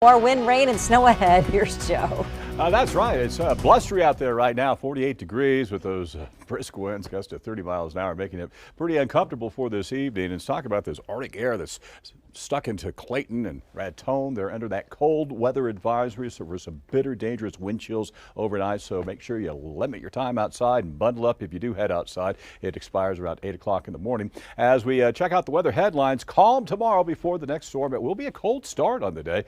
More wind, rain, and snow ahead. Here's Joe. That's right. It's blustery out there right now, 48 degrees with those brisk winds, gusts to 30 miles an hour, making it pretty uncomfortable for this evening. And let's talk about this Arctic air that's stuck into Clayton and Raton. They're under that cold weather advisory, so there's some bitter, dangerous wind chills overnight. So make sure you limit your time outside and bundle up if you do head outside. It expires around 8 o'clock in the morning. As we check out the weather headlines, calm tomorrow before the next storm. It will be a cold start on the day.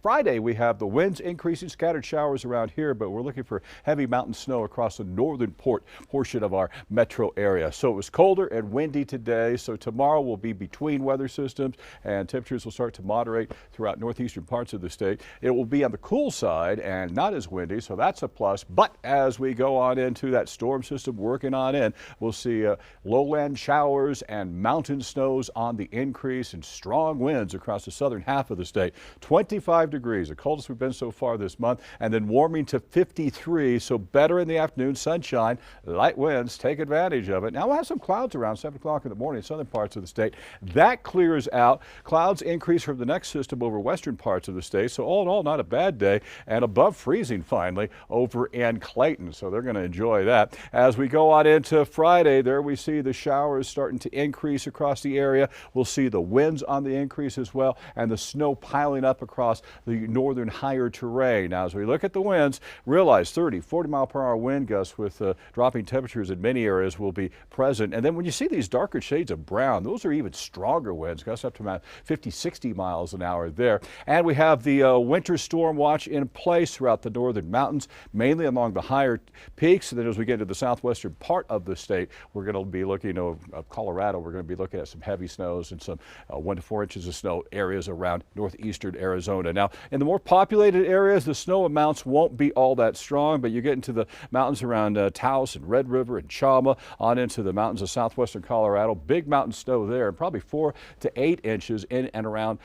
Friday, we have the winds increasing, scattered showers around here, but we're looking for heavy mountain snow across the northern portion of our metro area. So it was colder and windy today. So tomorrow will be between weather systems and temperatures will start to moderate throughout northeastern parts of the state. It will be on the cool side and not as windy, so that's a plus. But as we go on into that storm system working on in, we'll see lowland showers and mountain snows on the increase and strong winds across the southern half of the state. 25 degrees, the coldest we've been so far this month, and then warming to 53, so better in the afternoon, sunshine, light winds, take advantage of it. Now we'll have some clouds around 7 o'clock in the morning in southern parts of the state. That clears out. Clouds increase from the next system over western parts of the state, so all in all, not a bad day, and above freezing finally over in Clayton, so they're going to enjoy that. As we go on into Friday, there we see the showers starting to increase across the area. We'll see the winds on the increase as well, and the snow piling up across the northern higher terrain. Now, as we look at the winds, realize 30, 40 mile per hour wind gusts with dropping temperatures in many areas will be present. And then when you see these darker shades of brown, those are even stronger winds, gusts up to about 50, 60 miles an hour there. And we have the winter storm watch in place throughout the northern mountains, mainly along the higher peaks. And then as we get to the southwestern part of the state, we're going to be looking at Colorado. We're going to be looking at some heavy snows and some 1 to 4 inches of snow areas around northeastern Arizona. Now, in the more populated areas, the snow amounts won't be all that strong, but you get into the mountains around Taos and Red River and Chama, on into the mountains of southwestern Colorado. Big mountain snow there, and probably 4 to 8 inches in and around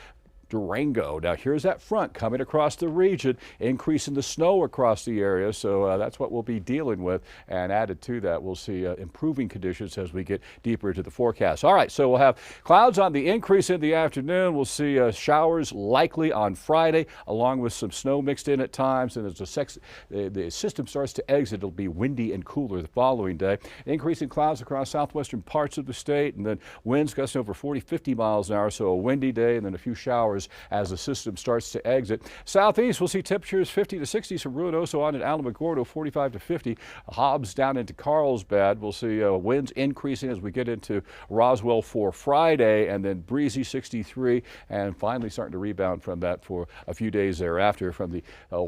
Durango. Now here's that front coming across the region, increasing the snow across the area, so that's what we'll be dealing with, and added to that we'll see improving conditions as we get deeper into the forecast. All right, so we'll have clouds on the increase in the afternoon. We'll see showers likely on Friday, along with some snow mixed in at times, and as the system starts to exit, it'll be windy and cooler the following day. Increasing clouds across southwestern parts of the state, and then winds gusting over 40, 50 miles an hour, so a windy day, and then a few showers as the system starts to exit. Southeast, we'll see temperatures 50 to 60 from Ruidoso on in Alamogordo, 45 to 50. Hobbs down into Carlsbad. We'll see winds increasing as we get into Roswell for Friday, and then breezy 63, and finally starting to rebound from that for a few days thereafter from the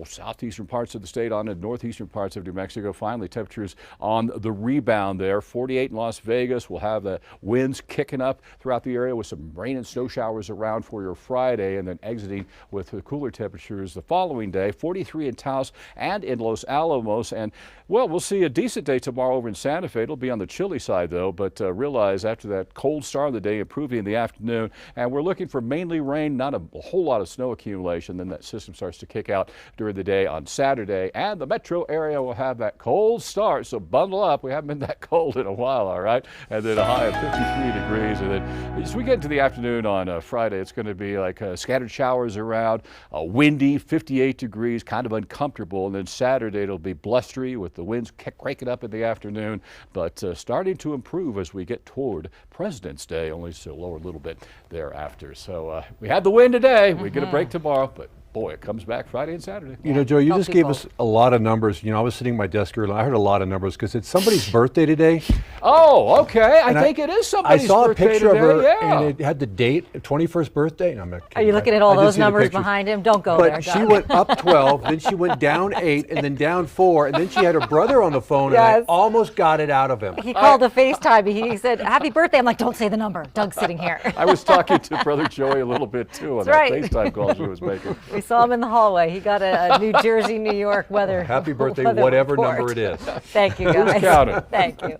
southeastern parts of the state on the northeastern parts of New Mexico. Finally, temperatures on the rebound there. 48 in Las Vegas. We'll have the winds kicking up throughout the area with some rain and snow showers around for your Friday, and then exiting with the cooler temperatures the following day. 43 in Taos and in Los Alamos, and well, we'll see a decent day tomorrow over in Santa Fe. It'll be on the chilly side though, but realize after that cold start of the day, improving in the afternoon, and we're looking for mainly rain, not a whole lot of snow accumulation. Then that system starts to kick out during the day on Saturday, and the metro area will have that cold start, so bundle up. We haven't been that cold in a while, all right? And then a high of 53 degrees, and then as we get into the afternoon on Friday, it's going to be like scattered showers around, windy, 58 degrees, kind of uncomfortable. And then Saturday it'll be blustery with the winds cranking up in the afternoon, but starting to improve as we get toward President's Day, only to lower a little bit thereafter. So we had the wind today. We get a break tomorrow, but boy, it comes back Friday and Saturday. You know, Joe, you just gave us a lot of numbers. You know, I was sitting at my desk earlier, I heard a lot of numbers because it's somebody's birthday today. Oh, okay. I think it is somebody's birthday. I saw a picture today, of her, yeah. and it had the date, 21st birthday. And I'm not Are you looking at all those numbers behind him? Don't go there. But she went up 12, then she went down 8, and then down 4, and then she had her brother on the phone, and I almost got it out of him. He called to FaceTime. He said, "Happy birthday." I'm like, "Don't say the number. Doug's sitting here." I was talking to Brother Joey a little bit too on that FaceTime call she was making. We saw him in the hallway. He got a New Jersey, New York weather. Happy birthday, weather whatever report. number it is. Thank you, guys. Who's counting? Thank you.